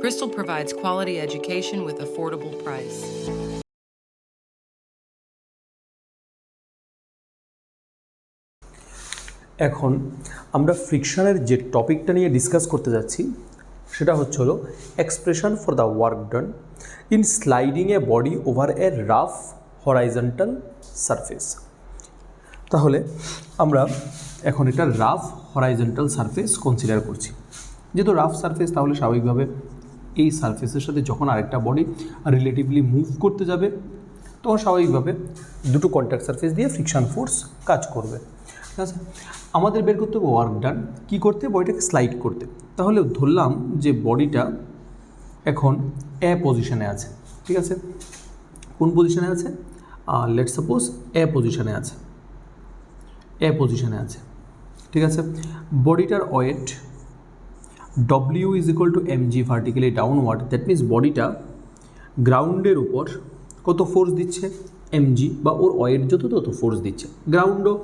Bristol provides quality education with affordable price. এখন আমরা ফ্রিকশনের যে টপিকটা নিয়ে ডিসকাস করতে যাচ্ছি সেটা হলো expression for the work done in sliding a body over a rough horizontal surface. তাহলে আমরা এখন এটা রাফ হরাইজন্টাল সারফেস কনসিডার করছি। যেহেতু রাফ সারফেস, তাহলে স্বাভাবিকভাবে এই সারফেসের সাথে যখন আরেকটা বডি রিলেটিভলি মুভ করতে যাবে তখন স্বাভাবিকভাবে দুটো কন্ট্যাক্ট সারফেস দিয়ে ফ্রিকশন ফোর্স কাজ করবে। ঠিক আছে, আমাদের বের করতে হবে ওয়ার্ক ডান কী করতে, বডিটাকে স্লাইড করতে। তাহলে ধরলাম যে বডিটা এখন এ পজিশনে আছে। ঠিক আছে, কোন পজিশনে আছে? লেটস সাপোজ এ পজিশনে আছে, এ পজিশনে আছে। ঠিক আছে, বডিটার weight W is equal to mg vertically downward. That means বডিটা গ্রাউন্ডের উপর কত ফোর্স দিচ্ছে? mg, বা ওর ওয়েট যত তত ফোর্স দিচ্ছে। গ্রাউন্ডও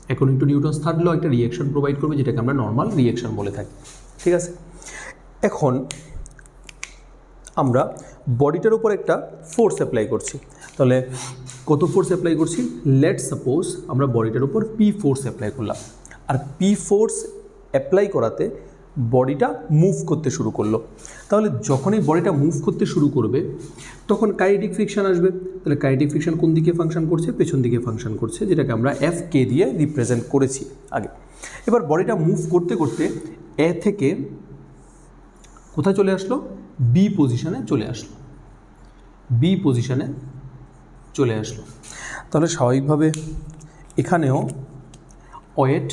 according to Newton's third law একটা রিয়েকশন প্রোভাইড করবে, যেটাকে আমরা নর্মাল রিয়েকশন বলে থাকি। ঠিক আছে, এখন আমরা বডিটার উপর একটা ফোর্স অ্যাপ্লাই করছি। তাহলে কত ফোর্স অ্যাপ্লাই করছি? লেটস সাপোজ আমরা বডিটার উপর পি ফোর্স অ্যাপ্লাই করলাম। আর পি ফোর্স অ্যাপ্লাই করাতে বডিটা মুভ করতে শুরু করলো। তাহলে যখনই বডিটা মুভ করতে শুরু করবে তখন কাইনেটিক ফ্রিকশন আসবে। তাহলে কাইনেটিক ফ্রিকশন কোন দিকে ফাংশন করছে? পেছন দিকে ফাংশন করছে, যেটাকে আমরা Fk দিয়ে রিপ্রেজেন্ট করেছি আগে। এবার বডিটা মুভ করতে করতে এ থেকে কোথায় চলে আসলো? বি পজিশনে চলে আসলো, বি পজিশনে চলে আসলো। তাহলে স্বাভাবিকভাবে এখানেও ওয়েট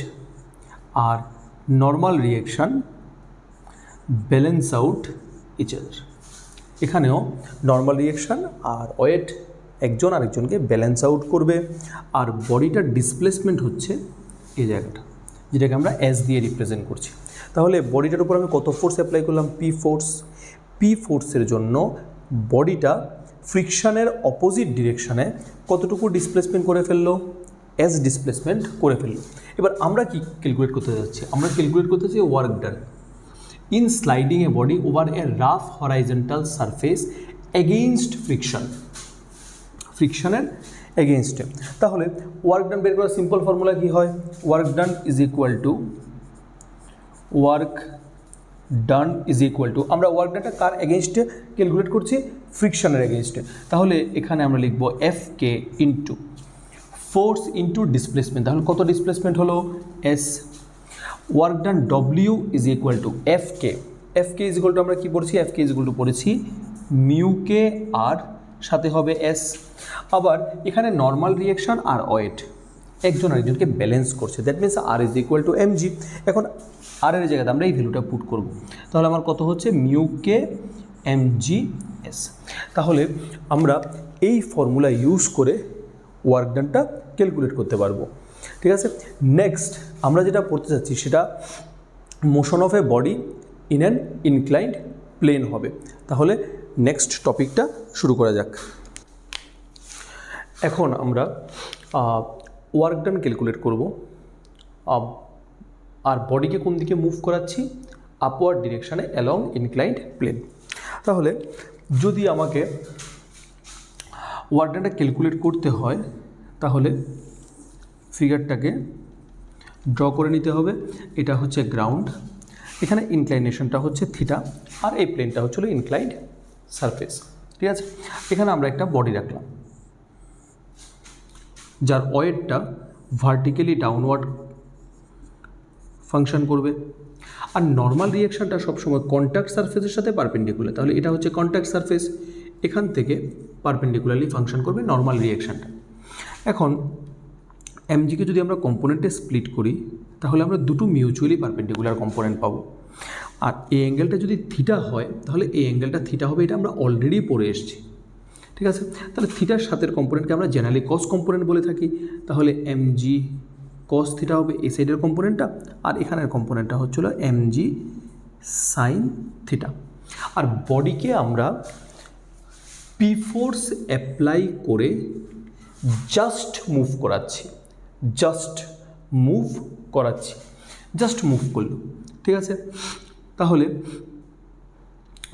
আর normal reaction balance out each other. এখানেও নর্মাল রিয়েকশান আর ওয়েট একজন আরেকজনকে ব্যালেন্স আউট করবে। আর বডিটার ডিসপ্লেসমেন্ট হচ্ছে এই জায়গাটা, যেটাকে আমরা এস দিয়ে রিপ্রেজেন্ট করছি। তাহলে বডিটার উপর আমি কত ফোর্স অ্যাপ্লাই করলাম? P force. পি ফোর্সের জন্য বডিটা ফ্রিকশনের অপোজিট ডিরেকশানে কতটুকু ডিসপ্লেসমেন্ট করে ফেললো? এস ডিসপ্লেসমেন্ট করে ফেললো। এবার আমরা কি ক্যালকুলেট করতে যাচ্ছি? আমরা ক্যালকুলেট করতে চাই work done in sliding a body over a rough horizontal surface against friction, ফ্রিকশনের এগেইনস্টে। তাহলে ওয়ার্ক ডান বের করার সিম্পল ফর্মুলা কী হয়? Work done is equal to আমরা ওয়ার্ক ডানটা কার এগেইনস্টে ক্যালকুলেট করছি? ফ্রিকশনের এগেইনস্টে। তাহলে এখানে আমরা লিখব Fk into force into displacement. তাহলে কত ডিসপ্লেসমেন্ট হলো? S. Work done W is equal to Fk। Fk is equal to আমরা কী পড়ছি? Fk ইজ ইকুয়াল টু পড়েছি মিউকে আর সাথে হবে এস। আবার এখানে নর্মাল রিয়েকশন আর ওয়েট একজন আরেকজনকে ব্যালেন্স করছে। That means R is equal to mg। এখন আর এর জায়গাতে আমরা এই ভ্যালুটা পুট করব। তাহলে আমার কত হচ্ছে? মিউকে mg এস। তাহলে আমরা এই ফর্মুলা ইউজ করে ওয়ার্ক ডানটা ক্যালকুলেট করতে পারবো। ঠিক আছে, নেক্সট আমরা যেটা পড়তে চাচ্ছি সেটা motion of a body in an inclined plane হবে। তাহলে নেক্সট টপিকটা শুরু করা যাক। এখন আমরা ওয়ার্ক ডান ক্যালকুলেট করব। আর বডিকে কোন দিকে মুভ করাচ্ছি? আপওয়ার্ড ডিরেকশানে অ্যালং ইনক্লাইন্ড প্লেন। তাহলে যদি আমাকে ওয়ার্ক ডানটা ক্যালকুলেট করতে হয় তাহলে ফিগারটাকে ড্র করে নিতে হবে। এটা হচ্ছে গ্রাউন্ড, এখানে ইনক্লাইনেশনটা হচ্ছে থিটা, আর এই প্লেনটা হচ্ছিল ইনক্লাইন্ড সারফেস। ঠিক আছে, এখানে আমরা একটা বডি রাখলাম যার ওয়েটটা ভার্টিক্যালি ডাউনওয়ার্ড ফাংশন করবে। আর নর্মাল রিয়েকশনটা সবসময় কন্ট্যাক্ট সারফেসের সাথে পারপেন্ডিকুলার। তাহলে এটা হচ্ছে কন্ট্যাক্ট সারফেস, এখান থেকে পারপেন্ডিকুলারলি ফাংশন করবে নর্মাল রিয়েকশনটা। এখন এমজিকে যদি আমরা কম্পোনেন্টে স্প্লিট করি তাহলে আমরা দুটো মিউচুয়ালি পারপেন্ডিকুলার কম্পোনেন্ট পাবো। আর এই অ্যাঙ্গেলটা যদি থিটা হয় তাহলে এই অ্যাঙ্গেলটা থিটা হবে, এটা আমরা অলরেডি পড়ে এসেছি। ঠিক আছে, তাহলে থিটার সাথের কম্পোনেন্টকে আমরা জেনারেলি কস কম্পোনেন্ট বলে থাকি। তাহলে এমজি কস থিটা হবে এই সাইডের কম্পোনেন্টটা, আর এখানের কম্পোনেন্টটা হচ্ছিল এমজি সাইন থিটা। আর বডিকে আমরা পি ফোর্স অ্যাপ্লাই করে জাস্ট মুভ করাচ্ছি, জাস্ট মুভ করলো। ঠিক আছে, তাহলে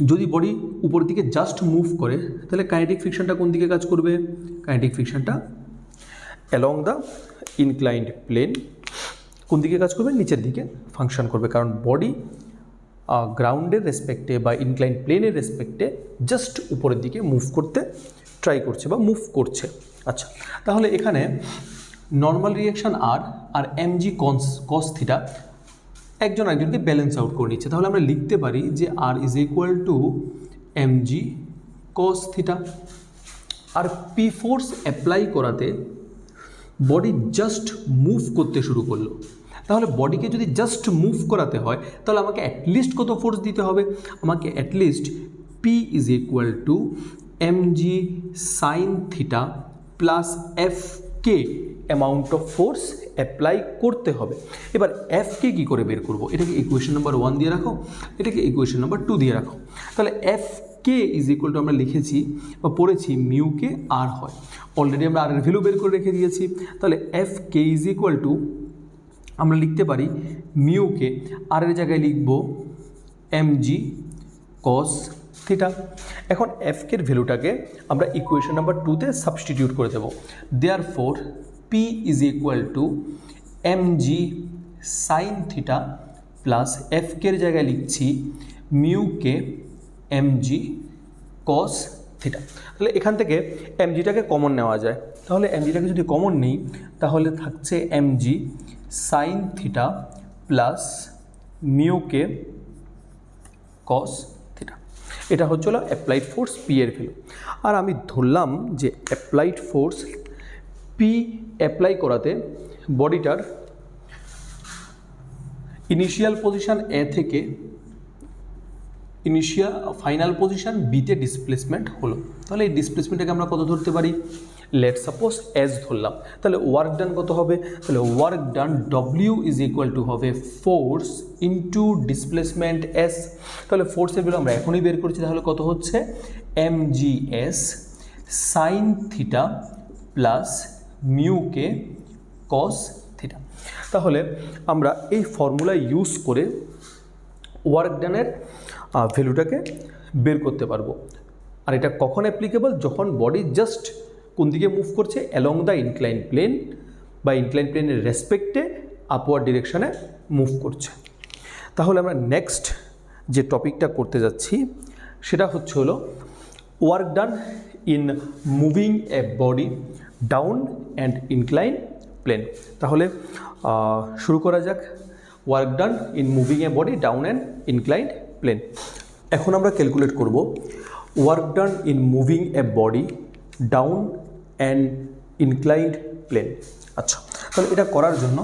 যদি বডি উপরের দিকে জাস্ট মুভ করে তাহলে কাইনেটিক ফ্রিকশনটা কোন দিকে কাজ করবে? কাইনেটিক ফ্রিকশনটা অ্যালং দ্য ইনক্লাইন্ড প্লেন কোন দিকে কাজ করবে? নিচের দিকে ফাংশন করবে, কারণ বডি গ্রাউন্ডের রেসপেক্টে বা ইনক্লাইন্ড প্লেনের রেসপেক্টে জাস্ট উপরের দিকে মুভ করতে ট্রাই করছে বা মুভ করছে। আচ্ছা, তাহলে এখানে নর্মাল রিয়াকশান আর এমজি কস থিটা একজন একজনকে ব্যালেন্স আউট করে নিচ্ছে। তাহলে আমরা লিখতে পারি যে R is equal to mg cos theta. আর পি ফোর্স অ্যাপ্লাই করাতে বডি জাস্ট মুভ করতে শুরু করলো। তাহলে বডিকে যদি জাস্ট মুভ করাতে হয় তাহলে আমাকে অ্যাটলিস্ট কত ফোর্স দিতে হবে? আমাকে at least P is equal to MG sine theta plus F K amount of force apply করতে হবে। এবার এফকে কী করে বের করবো? এটাকে ইকুয়েশন নাম্বার 1 দিয়ে রাখো, এটাকে ইকুয়েশন নাম্বার 2 দিয়ে রাখো। তাহলে F K is equal to আমরা লিখেছি বা পড়েছি মিউ কে আর হয়, অলরেডি আমরা আর এর ভ্যালু বের করে রেখে দিয়েছি। তাহলে F K is equal to আমরা লিখতে পারি মিউ কে আর এর জায়গায় লিখব এমজি কস থিটা। এখন এফ কের ভ্যালুটাকে আমরা ইকুয়েশন নাম্বার 2তে সাবস্টিটিউট করে দেবো। Therefore P is equal to MG sine theta plus F কের জায়গায় লিখছি mu k mg cos theta. তাহলে এখান থেকে এমজিটাকে কমন নেওয়া যায়। তাহলে এমজিটাকে যদি কমন নিই তাহলে থাকছে mg sine theta plus mu কে কস থিটা। এটা হচ্ছিল অ্যাপ্লাইড ফোর্স পি এর ভ্যালু। আর আমি ধরলাম যে অ্যাপ্লাইড ফোর্স পি অ্যাপ্লাই করাতে বডিটার ইনিশিয়াল পজিশন এ থেকে ফাইনাল পজিশন বিতে ডিসপ্লেসমেন্ট হলো। তাহলে এই ডিসপ্লেসমেন্টটাকে আমরা কত ধরতে পারি? লেট সাপোজ এস ধরলাম। তাহলে ওয়ার্ক ডান কত হবে? তাহলে work done W is equal to হবে ফোর্স ইন্টু ডিসপ্লেসমেন্ট এস। তাহলে ফোর্সের ভ্যালু আমরা এখনই বের করছি। তাহলে কত হচ্ছে? Mgs sine theta plus mu কে কস থিটা। তাহলে আমরা এই ফর্মুলা ইউজ করে ওয়ার্ক ডানের ভ্যালুটাকে বের করতে পারবো। আর এটা কখন অ্যাপ্লিকেবল? যখন বডি জাস্ট কোন দিকে মুভ করছে? অ্যালং দ্য ইনক্লাইন প্লেন বা ইনক্লাইন প্লেনের রেসপেক্টে আপওয়ার্ড ডিরেকশনে মুভ করছে। তাহলে আমরা নেক্সট যে টপিকটা করতে যাচ্ছি সেটা হলো work done in moving a body down and incline plane. তাহলে শুরু করা যাক। Work done in moving a body down and inclined plane. এখন আমরা ক্যালকুলেট করব work done in moving a body down and inclined plane. আচ্ছা, তাহলে এটা করার জন্য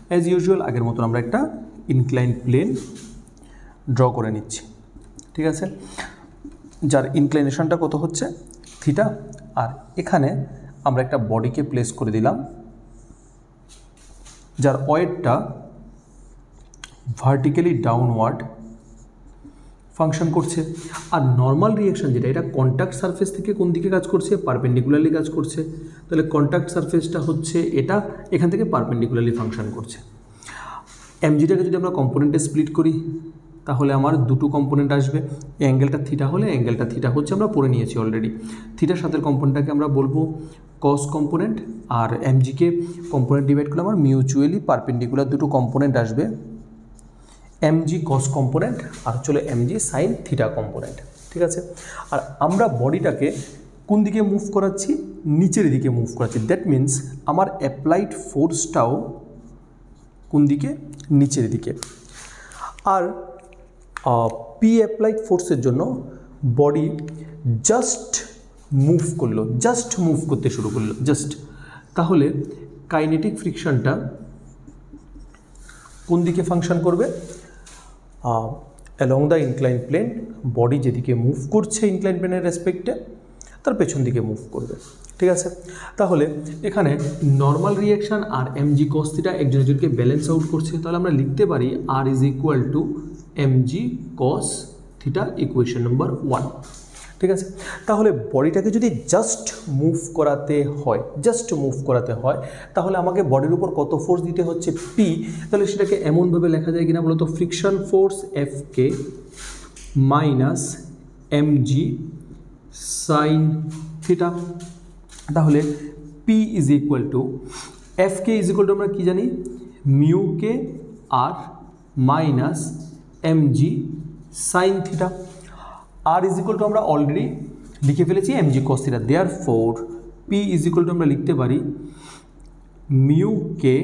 অ্যাজ ইউজুয়াল আগের মতন আমরা একটা ইনক্লাইন্ড প্লেন ড্র করে নিচ্ছি। ঠিক আছে, যার ইনক্লাইনেশনটা কত হচ্ছে? থিটা। আর এখানে আমরা একটা বডিকে প্লেস করে দিলাম যার ওয়েটটা ভার্টিক্যালি ডাউনওয়ার্ড ফাংশন করছে। আর নর্মাল রিয়াকশান যেটা, এটা কন্ট্যাক্ট সারফেস থেকে কোন দিকে কাজ করছে? পারপেন্ডিকুলারলি কাজ করছে। তাহলে কন্ট্যাক্ট সারফেসটা হচ্ছে এটা, এখান থেকে পারপেন্ডিকুলারলি ফাংশন করছে। এমজিটাকে যদি আমরা কম্পোনেন্টে স্প্লিট করি তাহলে আমার দুটো কম্পোনেন্ট আসবে। এই অ্যাঙ্গেলটা থিটা হলে অ্যাঙ্গেলটা থিটা হচ্ছে, আমরা পড়ে নিয়েছি অলরেডি। থিটার সাথে কম্পোনেন্টটাকে আমরা বলবো কস কম্পোনেন্ট, আর এমজিকে কম্পোনেন্ট ডিভাইড করলে আমার মিউচুয়ালি পারপেন্ডিকুলার দুটো কম্পোনেন্ট আসবে, এমজি কস কম্পোনেন্ট আর হচ্ছিল এমজি সাইন থিটা কম্পোনেন্ট। ঠিক আছে, আর আমরা বডিটাকে কোন দিকে মুভ করাচ্ছি? নিচের দিকে মুভ করাচ্ছি। দ্যাট মিন্স আমার অ্যাপ্লাইড ফোর্সটাও কোন দিকে? নিচের দিকে। আর পি অ্যাপ্লাইড ফোর্সের জন্য বডি জাস্ট মুভ করলো, জাস্ট মুভ করতে শুরু করলো, জাস্ট। তাহলে কাইনেটিক ফ্রিকশনটা কোন দিকে ফাংশন করবে? Along the incline plane. Body যেদিকে মুভ করছে ইনক্লাইন প্লেনের রেসপেক্টে তার পেছন দিকে মুভ করবে। ঠিক আছে, তাহলে এখানে নর্মাল রিয়াকশান আর এমজি কস থিটা একজন একজনকে ব্যালেন্স আউট করছে। তাহলে আমরা লিখতে পারি R is equal to mg cos theta equation number 1। ঠিক আছে, তাহলে বডিটাকে যদি জাস্ট মুভ করাতে হয়, তাহলে আমাকে বডির উপর কত ফোর্স দিতে হচ্ছে? পি। তাহলে সেটাকে এমনভাবে লেখা যায় কিনা বলতো? Friction force F K minus mg sine theta. তাহলে P is equal to F K is equal to আমরা কী জানি, mu K R minus mg sine theta. R is equal to আমরা অলরেডি লিখে ফেলেছি mg cos theta. Therefore P is equal to আমরা লিখতে পারি mu K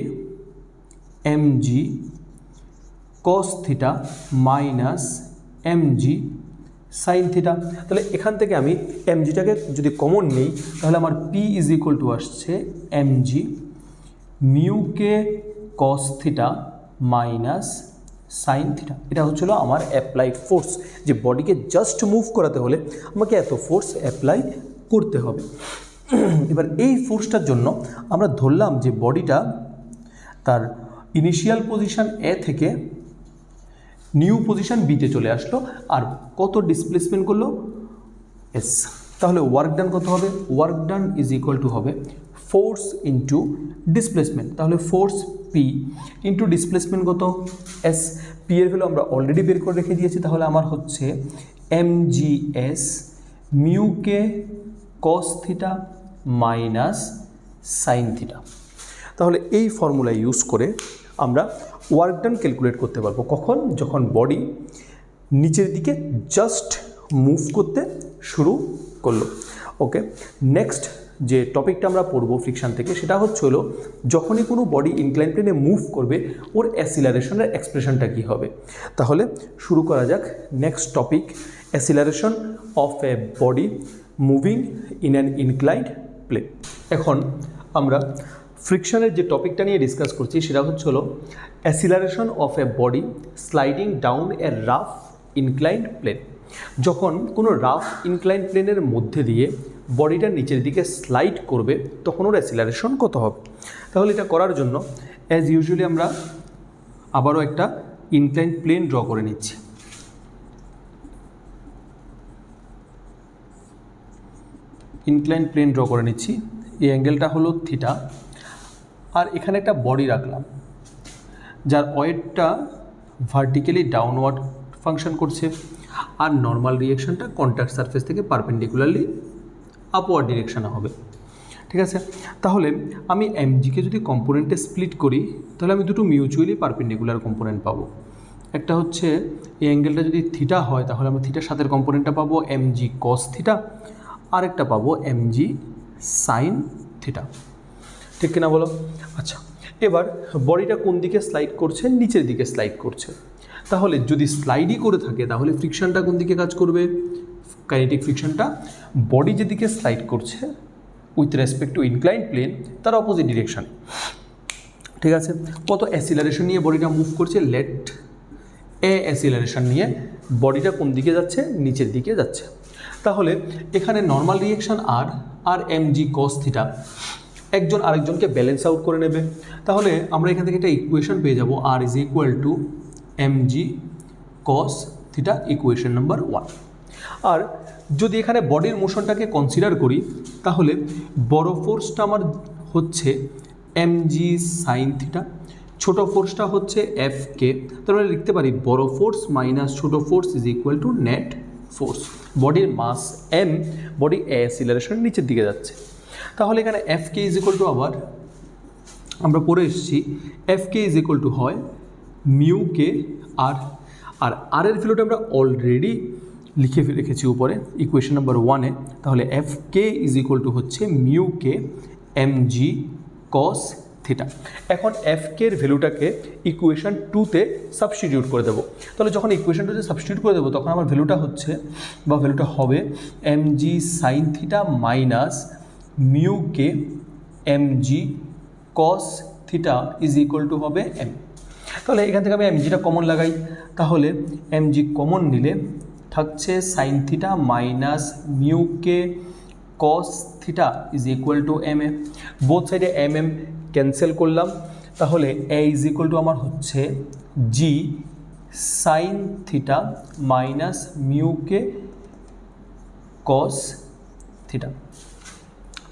mg cos theta minus mg sine theta. তাহলে এখান থেকে আমি mgটাকে যদি কমন নিই তাহলে আমার পি ইজ ইকুয়াল টু আসছে mg মিউ কে cos theta minus sine theta. এটা হচ্ছিল আমার অ্যাপ্লাইড ফোর্স, যে বডিকে জাস্ট মুভ করাতে হলে আমাকে এত ফোর্স অ্যাপ্লাই করতে হবে। এবার এই ফোর্সটার জন্য আমরা ধরলাম যে বডিটা তার ইনিশিয়াল পজিশন এ থেকে নিউ পজিশন বিতে চলে আসলো, আর কত ডিসপ্লেসমেন্ট করলো, এস। তাহলে ওয়ার্ক ডান কত হবে, work done is equal to হবে ফোর্স ইন্টু ডিসপ্লেসমেন্ট। তাহলে ফোর্স পি ইন্টু ডিসপ্লেসমেন্ট কত, এস। পি এর ভ্যালু আমরা অলরেডি বের করে রেখে দিয়েছি, তাহলে আমার হচ্ছে mgs মিউ কে cos theta minus sine theta. তাহলে এই ফর্মুলা ইউজ করে আমরা ওয়ার্ক ডান ক্যালকুলেট করতে পারবো। কখন, যখন বডি নিচের দিকে জাস্ট মুভ করতে শুরু করলো। ওকে, নেক্সট যে টপিকটা আমরা পড়বো ফ্রিকশন থেকে, সেটা হলো যখনই কোনো বডি ইনক্লাইন প্লেনে মুভ করবে ওর অ্যাসিলারেশনের এক্সপ্রেশনটা কী হবে। তাহলে শুরু করা যাক next topic, acceleration of a body moving in an inclined plane. এখন আমরা ফ্রিকশনের যে টপিকটা নিয়ে ডিসকাস করছি সেটা হলো acceleration of a body sliding down a rough inclined plane. যখন কোনো রাফ ইনক্লাইন্ড প্লেনের মধ্যে দিয়ে বডিটা নিচের দিকে স্লাইড করবে তখন ওর অ্যাসিলারেশন কত হবে। তাহলে এটা করার জন্য অ্যাজ ইউজুয়ালি আমরা আবারও একটা ইনক্লাইন্ড প্লেন ড্র করে নিচ্ছি। ইনক্লাইন্ড প্লেন ড্র করে নিচ্ছি, এই অ্যাঙ্গেলটা হলো থিটা, আর এখানে একটা বডি রাখলাম যার ওয়েটটা ভার্টিক্যালি ডাউনওয়ার্ড ফাংশন করছে, আর নর্মাল রিয়েকশনটা কন্ট্যাক্ট সারফেস থেকে পারপেন্ডিকুলারলি আপওয়ার্ড ডিরেকশনে হবে। ঠিক আছে, তাহলে আমি এমজিকে যদি কম্পোনেন্টে স্প্লিট করি তাহলে আমি দুটো মিউচুয়ালি পারপেন্ডিকুলার কম্পোনেন্ট পাবো। একটা হচ্ছে এই অ্যাঙ্গেলটা যদি থিটা হয় তাহলে আমি থিটার সাথে কম্পোনেন্টটা পাবো এমজি কস থিটা, আরেকটা পাবো এমজি সাইন থিটা। ঠিক কিনা বলো? আচ্ছা, এবার বডিটা কোন দিকে স্লাইড করছে, নিচের দিকে স্লাইড করছে। তাহলে যদি স্লাইডই করে থাকে তাহলে ফ্রিকশনটা কোন দিকে কাজ করবে, কাইনেটিক ফ্রিকশনটা বডি যেদিকে স্লাইড করছে with respect to inclined plane তার অপোজিট ডিরেকশন। ঠিক আছে, কত অ্যাসিলারেশন নিয়ে বডিটা মুভ করছে, লেট এ অ্যাসিলারেশন নিয়ে বডিটা কোন দিকে যাচ্ছে, নিচের দিকে যাচ্ছে। তাহলে এখানে নর্মাল রিয়েকশন আর এমজি কস থিটা একজন আরেকজনকে ব্যালেন্স আউট করে নেবে। তাহলে আমরা এখান থেকে একটা ইকুয়েশন পেয়ে যাব, R is equal to mg cos theta, equation number 1। আর যদি এখানে বডির মোশনটাকে কনসিডার করি তাহলে বড় ফোর্সটা আমার হচ্ছে এমজি সাইন থিটা, ছোট ফোর্সটা হচ্ছে এফ কে। তাহলে লিখতে পারি বড় ফোর্স মাইনাস ছোট force is equal two net force. বডির মাস এম, বডি অ্যাসিলারেশন নিচের দিকে যাচ্ছে। তাহলে এখানে F K is equal two আবার আমরা পড়ে এসেছি F K is equal two হয় মিউ কে আর এর ভ্যালুটা আমরা অলরেডি লিখে রেখেছি উপরে ইকুয়েশন নাম্বার 1-এ। তাহলে F K is equal to হচ্ছে mu k mg cos theta. এখন এফ কে এর ভ্যালুটাকে ইকুয়েশন 2-তে সাবস্টিটিউট করে দেবো। তাহলে যখন ইকুয়েশন 2-তে সাবস্টিটিউট করে দেবো তখন আমার ভ্যালুটা হচ্ছে বা ভ্যালুটা হবে MG sine theta minus mu k mg cos theta is equal to হবে এম। তাহলে এখান থেকে আমি এমজিটা কমন লাগাই, তাহলে এমজি কমন নিলে থাকছে sine theta minus mu K cos theta is equal to m a. Both সাইডে এম এম ক্যান্সেল করলাম, তাহলে এ ইজ ইকুয়াল টু আমার হচ্ছে g sine theta minus mu কে কস থিটা।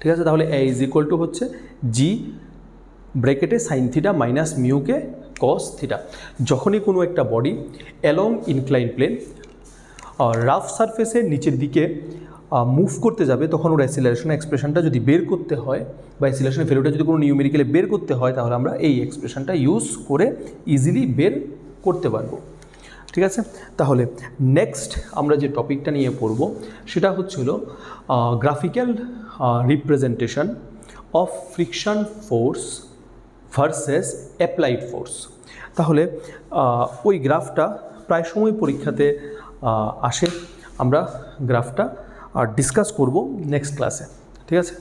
ঠিক আছে, তাহলে এ ইজ ইকুয়াল টু হচ্ছে G ব্র্যাকেটে সাইন থিটা মাইনাস মিউ কে কস থিটা। যখনই কোনো একটা body along incline plane rough সারফেসের নিচের দিকে মুভ করতে যাবে তখন ওর অ্যাসিলারেশন এক্সপ্রেশনটা যদি বের করতে হয় বা অ্যাসিলারেশন ভ্যালুটা যদি কোনো নিউমেরিক্যালে বের করতে হয় তাহলে আমরা এই এক্সপ্রেশনটা ইউজ করে ইজিলি বের করতে পারবো। ঠিক আছে, তাহলে নেক্সট আমরা যে টপিকটা নিয়ে পড়ব সেটা হচ্ছিল graphical representation of friction force versus applied force. তাহলে ওই গ্রাফটা প্রায় সময় পরীক্ষাতে আসে, আমরা গ্রাফটা ডিসকাস করব নেক্সট ক্লাসে। ঠিক আছে,